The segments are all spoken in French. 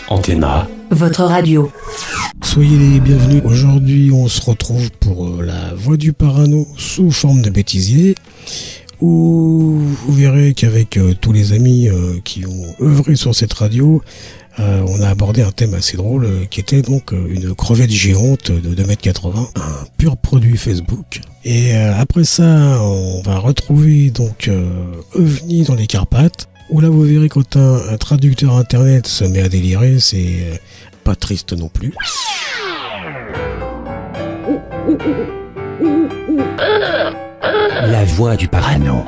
Antenna, votre radio. Soyez les bienvenus. Aujourd'hui, on se retrouve pour la Voix du Parano sous forme de bêtisier, où vous verrez qu'avec tous les amis qui ont œuvré sur cette radio, on a abordé un thème assez drôle qui était donc une crevette géante de 2,80 m, un pur produit Facebook. Et après ça, on va retrouver donc OVNI dans les Carpates, où là vous verrez quand un traducteur internet se met à délirer, c'est pas triste non plus. la Voix du Parano.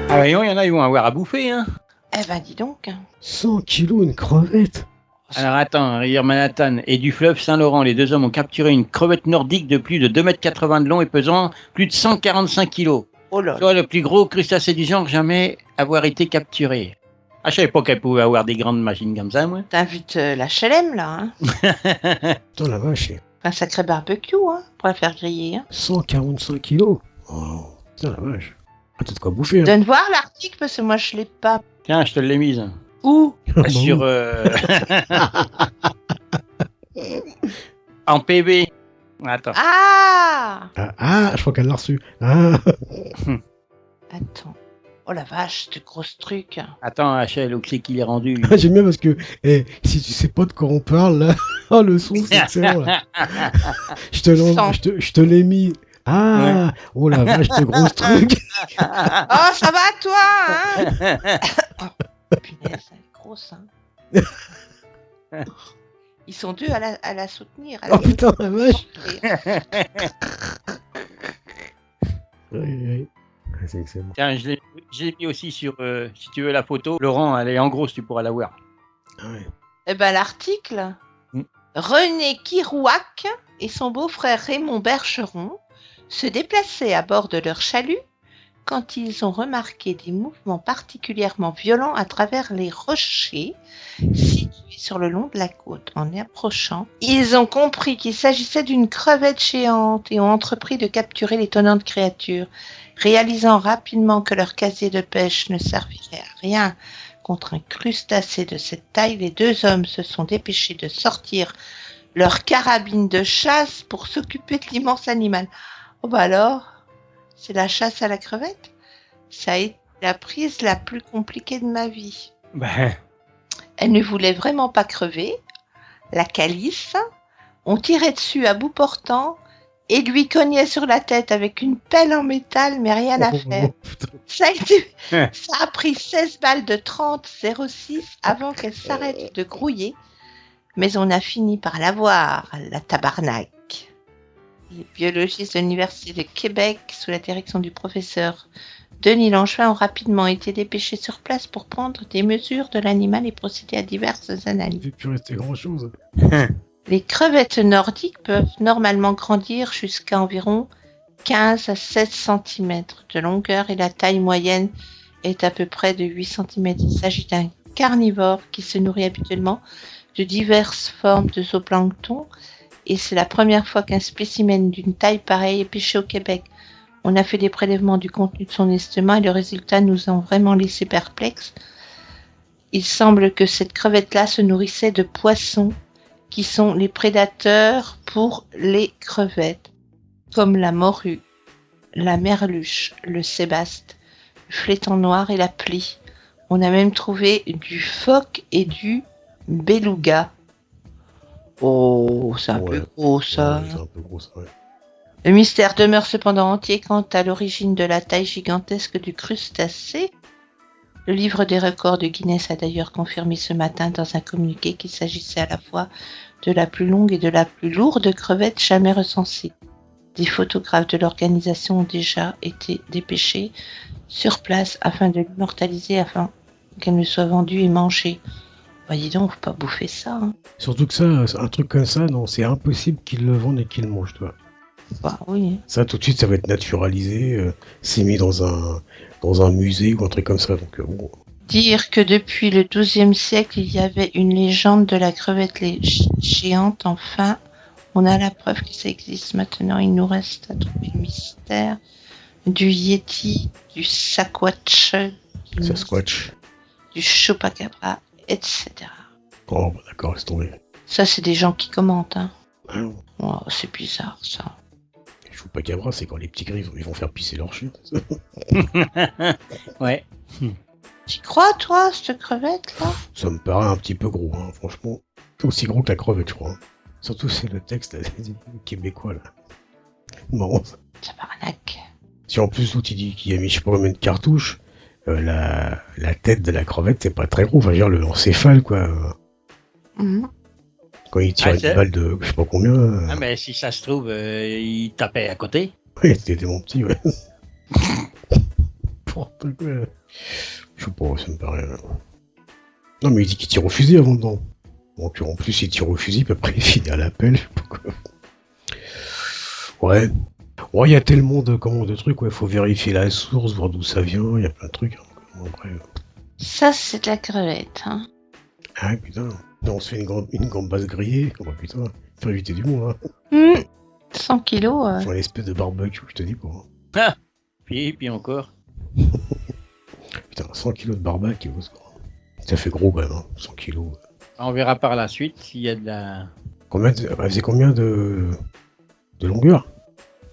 Ah voyons, il y en a, ils vont avoir à bouffer, hein. Eh ben dis donc. 100 kilos une crevette. Alors attends, rivière Manhattan et du fleuve Saint-Laurent, les deux hommes ont capturé une crevette nordique de plus de 2,80 m de long et pesant plus de 145 kg. Oh là. Soit le plus gros crustacé du genre jamais avoir été capturé. Ah, je savais pas qu'elle pouvait avoir des grandes machines comme ça, moi. T'invites la HLM là, hein. Putain la vache, Un sacré barbecue, hein, pour la faire griller, hein. 145 kilos. Oh, putain la vache. Ah, t'as de quoi bouffer, hein. Donne voir l'article parce que moi je l'ai pas. Tiens, je te l'ai mise. Où? Sur... en PB. Attends. Ah! Je crois qu'elle l'a reçu. Ah. Attends. Oh la vache, ce gros truc. Attends, HL, où c'est qu'il est rendu, lui. J'aime bien parce que si tu sais pas de quoi on parle là, oh, le son c'est excellent là. Je te l'ai mis. Ah, ouais. Oh la vache, ce gros truc. Oh, ça va toi, hein? Oh, punaise, elle est grosse, hein. Ils sont deux à la soutenir. Oh putain, la vache. Oui. C'est excellent. Tiens, je l'ai mis aussi sur, si tu veux la photo. Laurent, elle est en gros, tu pourras la voir. Ah ouais. Eh ben l'article, René Kirouac et son beau-frère Raymond Bergeron se déplaçaient à bord de leur chalut quand ils ont remarqué des mouvements particulièrement violents à travers les rochers situés sur le long de la côte. En y approchant, ils ont compris qu'il s'agissait d'une crevette géante et ont entrepris de capturer l'étonnante créature. Réalisant rapidement que leur casier de pêche ne servirait à rien contre un crustacé de cette taille, les deux hommes se sont dépêchés de sortir leur carabine de chasse pour s'occuper de l'immense animal. Oh bah alors, c'est la chasse à la crevette? Ça a été la prise la plus compliquée de ma vie. Ben... Elle ne voulait vraiment pas crever. La calice, on tirait dessus à bout portant et lui cognait sur la tête avec une pelle en métal, mais rien à faire. Ça a pris 16 balles de 30,06 avant qu'elle s'arrête de grouiller, mais on a fini par l'avoir, la tabarnak. Les biologistes de l'Université de Québec, sous la direction du professeur Denis Langevin, ont rapidement été dépêchés sur place pour prendre des mesures de l'animal et procéder à diverses analyses. Il ne peut plus rester grand-chose. Les crevettes nordiques peuvent normalement grandir jusqu'à environ 15 à 16 cm de longueur et la taille moyenne est à peu près de 8 cm. Il s'agit d'un carnivore qui se nourrit habituellement de diverses formes de zooplancton et c'est la première fois qu'un spécimen d'une taille pareille est pêché au Québec. On a fait des prélèvements du contenu de son estomac et le résultat nous a vraiment laissé perplexes. Il semble que cette crevette-là se nourrissait de poissons qui sont les prédateurs pour les crevettes, comme la morue, la merluche, le sébaste, le flétan noir et la plie. On a même trouvé du phoque et du beluga. Oh, c'est un peu gros ça. Ouais, c'est un peu gros ça, ouais. Le mystère demeure cependant entier quant à l'origine de la taille gigantesque du crustacé. Le livre des records de Guinness a d'ailleurs confirmé ce matin dans un communiqué qu'il s'agissait à la fois de la plus longue et de la plus lourde crevette jamais recensée. Des photographes de l'organisation ont déjà été dépêchés sur place afin de l'immortaliser, afin qu'elle ne soit vendue et mangée. Voyez donc, faut pas bouffer ça. Hein. Surtout que ça, un truc comme ça, non, c'est impossible qu'ils le vendent et qu'ils le mangent, toi. Bah oui. Ça, tout de suite, ça va être naturalisé, c'est mis dans un musée ou un truc comme ça. Donc, bon. Dire que depuis le XIIe siècle, il y avait une légende de la crevette géante, enfin, On a la preuve que ça existe maintenant. Il nous reste à trouver le mystère du Yeti, du Sasquatch, du Chupacabra, etc. Oh, bah, d'accord, laisse tomber. Ça, c'est des gens qui commentent. Hein. Ah non. Oh, c'est bizarre, ça. Le Chupacabra, c'est quand les petits gris, ils vont faire pisser leur chien. Ouais. Tu crois, toi, cette crevette-là? Ça me paraît un petit peu gros, hein, franchement. C'est aussi gros que la crevette, je crois. Hein. Surtout, c'est le texte là, québécois, là. Marrant, ça. Tabarnak. Si en plus, l'autre, il dit qu'il a mis je sais pas combien de cartouches, la tête de la crevette, c'est pas très gros. Enfin, je veux dire, l'encéphale, quoi. Mhm. Quand il tire une balle de je sais pas combien. Ah, mais si ça se trouve, il tapait à côté. Ouais, c'était mon petit, ouais. Je sais pas, ça me paraît. Non, mais il dit qu'il tire au fusil avant dedans. Donc, en plus, il tire au fusil, puis après, il finit à l'appel, je sais pas quoi. Ouais. Ouais, il y a tellement de trucs, ouais, faut vérifier la source, voir d'où ça vient, il y a plein de trucs. Hein. Après, Ça, c'est de la crevette. Hein. Ah, putain. Non, on se fait une gambasse grillée. Oh, putain. Faut éviter du monde, hein. 100 kilos. Faut une espèce de barbecue, je te dis, quoi. Ah, puis encore. Putain, 100 kilos de barbecue, ça fait gros, quand même, hein. 100 kilos. On verra par la suite s'il y a de la... Elle faisait combien de longueur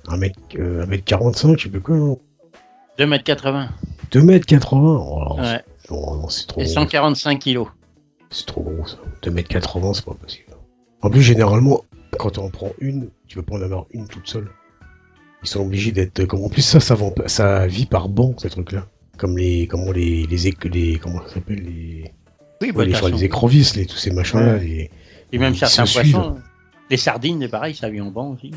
1m45, je sais plus quoi, non 2,80 m. 2,80 m. Oh, Ouais. Non, c'est trop Et gros. 145 kilos. C'est trop gros, ça. 2,80 m, c'est pas possible. En plus, généralement, quand tu en prends une, tu peux pas en avoir une toute seule. Ils sont obligés d'être... En plus, ça vit par banc, ces trucs-là. Comme comment ça s'appelle Oui, les écrevisses, tous ces machins-là. Et même certains poissons. Les sardines, c'est pareil, ça vit en banc aussi.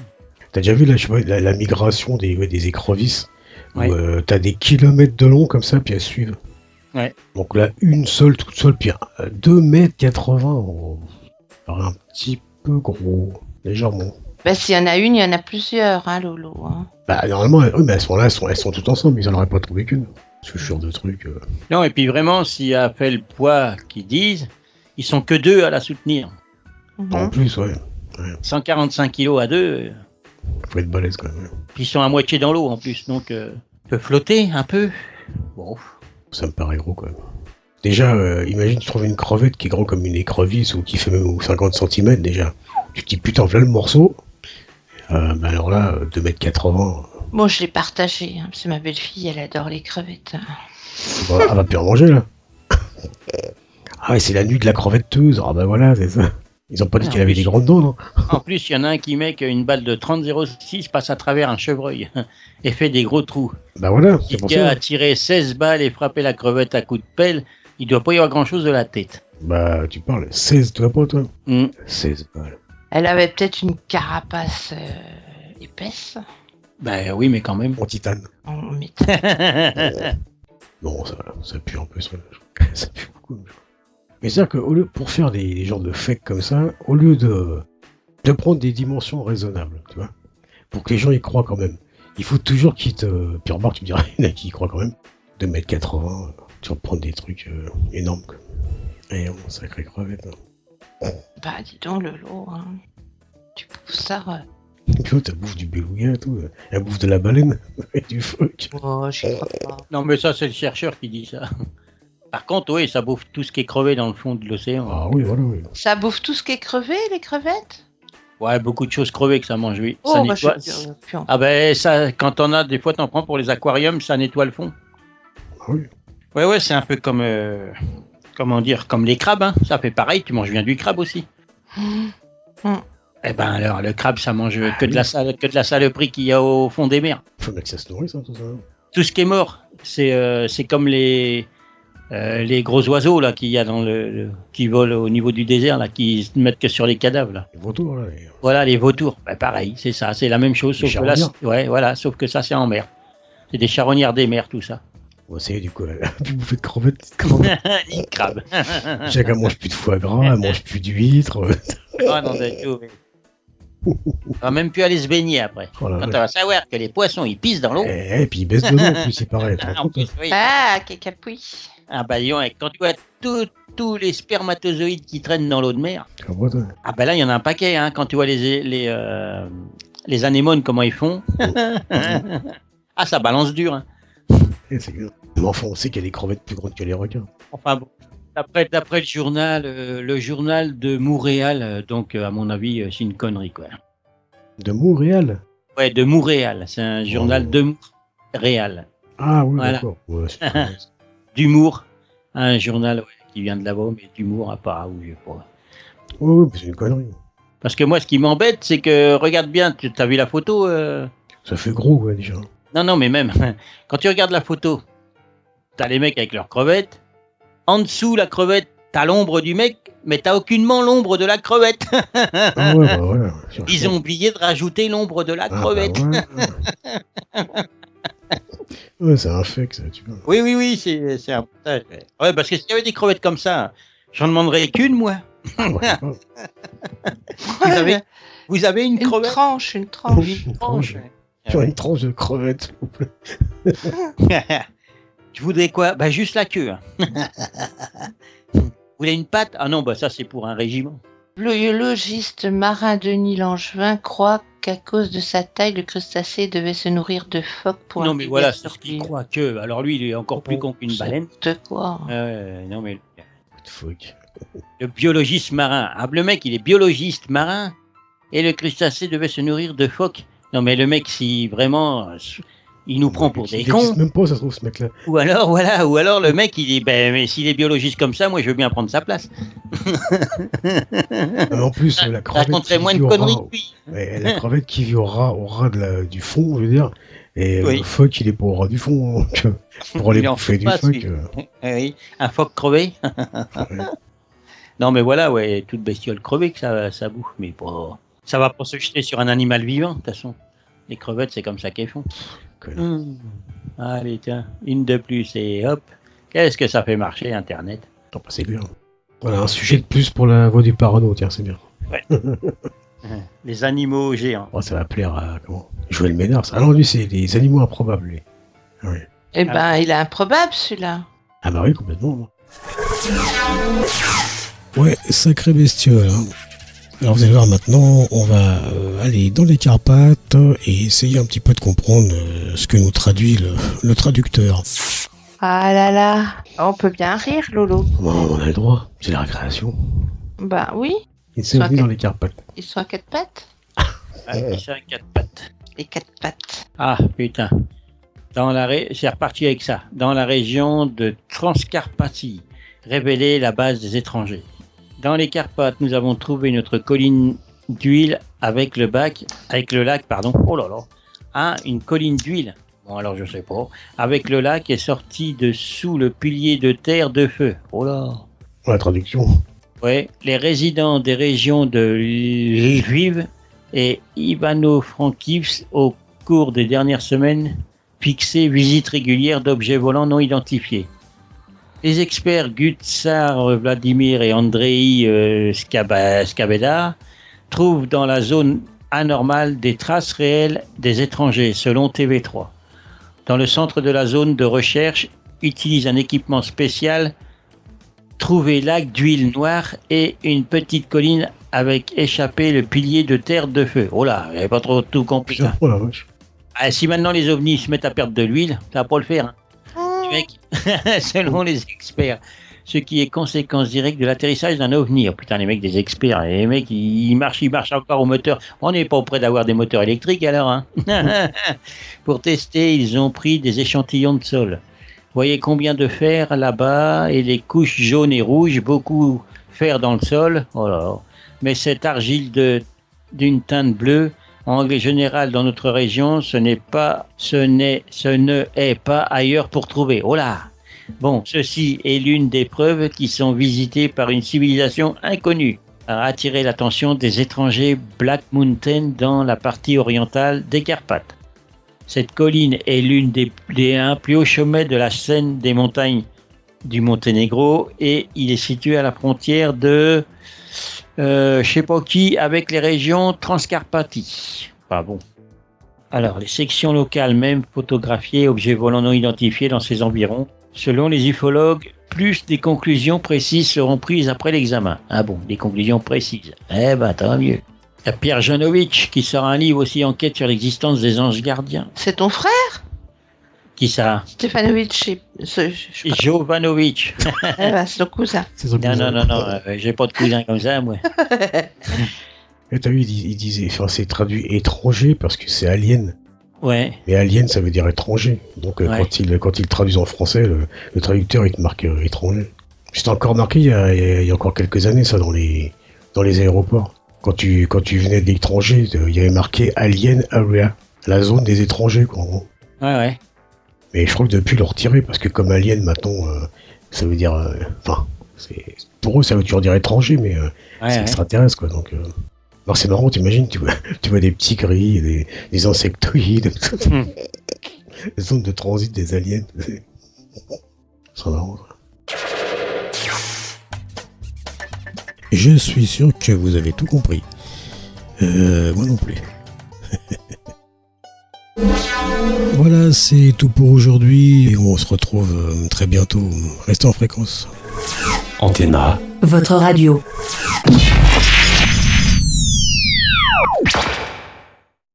T'as déjà vu la migration des écrevisses Ouais. où t'as des kilomètres de long comme ça, puis elles suivent. Ouais. Donc là, une seule, toute seule, puis 2,80 m. Oh, ça paraît un petit peu gros, légèrement. Bah, s'il y en a une, il y en a plusieurs, hein, Lolo. Hein. Bah, normalement, oui, mais elles sont toutes ensemble, ils en auraient pas trouvé qu'une. Parce que je suis sûr de trucs. Non, et puis vraiment, s'il a fait le poids qu'ils disent, ils sont que deux à la soutenir. En plus, ouais. 145 kilos à deux. Faut être balèze quand même. Puis ils sont à moitié dans l'eau en plus, donc peut flotter un peu. Bon. Ça me paraît gros quand même. Déjà, imagine tu trouves une crevette qui est grande comme une écrevisse ou qui fait même 50 cm déjà. Tu te dis putain, voilà le morceau. Bah alors là, 2,80 m. Bon, je l'ai partagé, hein, parce que ma belle-fille, elle adore les crevettes. Elle va plus en manger là. Ah ouais, c'est la nuit de la crevetteuse. Ah bah voilà, c'est ça. Ils ont pas dit qu'elle avait des grandes dents, non? En plus, il y en a un qui met qu'une balle de 30,06 passe à travers un chevreuil et fait des gros trous. Bah voilà, Si c'est le pour gars ça. a tiré 16 balles et frappé la crevette à coups de pelle, il doit pas y avoir grand-chose de la tête. Bah tu parles, 16 toi pas toi? 16 balles. Elle avait peut-être une carapace épaisse. Ben oui, mais quand même. En titane. En métal. Non, ça pue un peu ça. Ça pue beaucoup. Mais c'est-à-dire que pour faire des genres de fakes comme ça, au lieu de prendre des dimensions raisonnables, tu vois, pour que les gens y croient quand même, il faut toujours qu'ils te... Puis remarque, tu me diras, il y en a qui y croient quand même. 2,80 m, tu vas prendre des trucs énormes, quoi. Et on sacré crevette. Hein. Bah, dis donc, Lolo, hein. Tu bouffes ça. Tu vois, t'as bouffe du beluga et tout. Elle bouffe de la baleine et du phoque. Oh, j'y crois pas. Non, mais ça, c'est le chercheur qui dit ça. Par contre, oui, ça bouffe tout ce qui est crevé dans le fond de l'océan. Ah oui, voilà, oui. Ça bouffe tout ce qui est crevé, les crevettes? Ouais, beaucoup de choses crevées que ça mange, oui. Oh, Ça bah, nettoie... plus en... Ah ben, ça, quand t'en as, des fois, t'en prends pour les aquariums, ça nettoie le fond. Ah oui. Ouais, c'est un peu comme... comment dire, comme les crabes, hein. Ça fait pareil, tu manges bien du crabe aussi. Eh ben alors, le crabe, ça mange que de la saloperie qu'il y a au fond des mers. Faut bien que ça se nourrisse, hein, tout ça. Tout ce qui est mort, c'est comme les gros oiseaux là qu'il y a qui volent au niveau du désert là, qui se mettent que sur les cadavres là. Les vautours, là. Voilà, les vautours. Ben, pareil, c'est ça, c'est la même chose, Les sauf que là, charognards. ouais, voilà, sauf que ça c'est en mer. C'est des charognards des mers, tout ça. On va essayer du coup, elle a plus bouffé de crevettes, petite crevette. Les crabes. Chacun mange plus de foie gras, elle mange plus d'huîtres. Ah non, c'est tout. On va même plus aller se baigner après. Oh là Quand là. on va savoir que les poissons ils pissent dans l'eau. Et puis il baisse dedans en plus, c'est pareil. En plus, oui. Ah, cacapouille. Ah bah dis donc, quand tu vois tous les spermatozoïdes qui traînent dans l'eau de mer, ah bah là il y en a un paquet, hein, quand tu vois les anémones comment ils font. Ah ça balance dur. Hein. Mais enfin, on sait qu'il y a des crevettes plus grandes que les requins. Enfin bon, d'après le journal de Montréal, donc à mon avis c'est une connerie quoi. De Montréal? Ouais, de Montréal, c'est un journal de Montréal. Ah oui, voilà. D'accord. Ouais, d'humour, un journal qui vient de là-bas, mais d'humour à part, ou je sais pas. Oui, c'est une connerie. Parce que moi, ce qui m'embête, c'est que, regarde bien, tu as vu la photo Ça fait gros, ouais, déjà. Non, mais même, quand tu regardes la photo, t'as les mecs avec leurs crevettes, en dessous, la crevette, t'as l'ombre du mec, mais t'as aucunement l'ombre de la crevette. Ah ouais, bah voilà. Ils ont oublié de rajouter l'ombre de la crevette. Bah ouais. Ouais, c'est un fake, ça, tu vois. Oui, c'est un montage. Ouais, parce que s'il y avait des crevettes comme ça, j'en demanderais qu'une, moi. Vous avez une crevette? Une tranche. Une tranche. Sur une tranche de crevette, s'il vous plaît. Tu voudrais quoi? Bah, juste la queue. Vous voulez une patte? Ah non, bah ça, c'est pour un régiment. Le biologiste marin Denis Langevin croit qu'à cause de sa taille, le crustacé devait se nourrir de phoques pour non, mais voilà, c'est ce qu'il croit que. Alors lui, il est encore plus con qu'une baleine. De quoi? Non, mais. Phoque. Le biologiste marin. Ah, le mec, il est biologiste marin. Et le crustacé devait se nourrir de phoques. Non, mais le mec, si vraiment. Il nous prend pour des cons. Il même pas, ça se trouve, ce mec-là. Ou alors le mec, il dit, mais s'il est biologiste comme ça, moi, je veux bien prendre sa place. En plus, la crevette. Raconterait moins de conneries que lui. La crevette qui vit au ras du fond, je veux dire. Et le phoque, il est pas au ras du fond. Donc, pour aller bouffer du phoque. Oui, un phoque crevé. Ouais. Non, mais voilà, toute bestiole crevée que ça bouffe. Mais pas. Ça va pas se jeter sur un animal vivant, de toute façon. Les crevettes, c'est comme ça qu'elles font. Allez, tiens, une de plus et hop. Qu'est-ce que ça fait marcher, Internet? C'est bien. Voilà, un sujet de plus pour la voix du parano, tiens, c'est bien. Ouais. Les animaux géants. Oh, ça va plaire à Joël Ménard. Alors lui, c'est les animaux improbables, lui. Oui. Eh ben, il est improbable, celui-là. Ah bah oui, complètement. Ouais, sacré bestiole, hein. Alors vous allez voir maintenant, on va aller dans les Carpates et essayer un petit peu de comprendre ce que nous traduit le traducteur. Ah là là, on peut bien rire, Lolo. Bon, on a le droit, c'est la récréation. Bah oui. Ils sont venus dans les Carpates. Ils sont à 4 pattes. Ils sont à 4 pattes. Les 4 pattes. Ah putain. C'est reparti avec ça. Dans la région de Transcarpathie, révéler la base des étrangers. Dans les Carpates, nous avons trouvé notre colline d'huile avec le lac. Oh là là. Ah, une colline d'huile. Bon, alors je sais pas. Avec le lac est sorti de sous le pilier de terre de feu. Oh là. La traduction. Ouais. Les résidents des régions de Lviv et Ivano-Frankivsk au cours des dernières semaines fixé visite régulière d'objets volants non identifiés. Les experts Gutsar Vladimir et Andrei Skabeda trouvent dans la zone anormale des traces réelles des étrangers, selon TV3. Dans le centre de la zone de recherche, utilise un équipement spécial, trouver lac d'huile noire et une petite colline avec échappé le pilier de terre de feu. Oh là, il n'y avait pas trop tout compliqué. Oh la vache. Ah, si maintenant les ovnis se mettent à perdre de l'huile, ça va pas le faire. Hein. Mec, selon les experts, ce qui est conséquence directe de l'atterrissage d'un ovni. Oh putain, les mecs des experts, les mecs ils marchent encore au moteur. On n'est pas près d'avoir des moteurs électriques alors. Hein. Pour tester, ils ont pris des échantillons de sol. Voyez combien de fer là-bas et les couches jaunes et rouges, beaucoup fer dans le sol. Oh là là. Mais cette argile d'une teinte bleue, en règle générale, dans notre région, ce ne est pas ailleurs pour trouver. Oh là! Bon, ceci est l'une des preuves qui sont visitées par une civilisation inconnue, a attiré l'attention des étrangers Black Mountain dans la partie orientale des Carpates. Cette colline est l'une des plus hauts sommets de la chaîne des montagnes du Monténégro et il est situé à la frontière de je sais pas qui, avec les régions Transcarpathie. Pas bon. Alors, les sections locales même photographiées, objets volants non identifiés dans ces environs, Selon les ufologues, plus des conclusions précises seront prises après l'examen. Ah bon, des conclusions précises. Eh ben, tant mieux. Il y a Pierre Janovic qui sort un livre aussi, enquête sur l'existence des anges gardiens. C'est ton frère? Qui ça? Stefanovic, Jovanovic. Eh ben, c'est ton cousin. C'est son cousin. Non, j'ai pas de cousin comme ça, moi. Et t'as vu, il disait, enfin, c'est traduit étranger parce que c'est alien. Ouais. Mais alien, ça veut dire étranger. Donc, Ouais. quand il traduisent en français, le traducteur, il te marque étranger. C'était encore marqué il y a encore quelques années, ça, dans les aéroports. Quand tu venais de l'étranger, il y avait marqué Alien Area, la zone des étrangers, quoi, en gros. Ouais. Mais je crois que depuis, ils l'ont retiré, parce que comme alien, maintenant, ça veut dire... Enfin, pour eux, ça veut toujours dire étranger, mais c'est extraterrestre, quoi. Donc, alors c'est marrant, t'imagines, tu vois des petits grilles, des insectoïdes, les zones de transit des aliens. C'est marrant, ça. Je suis sûr que vous avez tout compris. Moi non plus. Voilà, c'est tout pour aujourd'hui et on se retrouve très bientôt. Restez en fréquence. Antenna. Votre radio.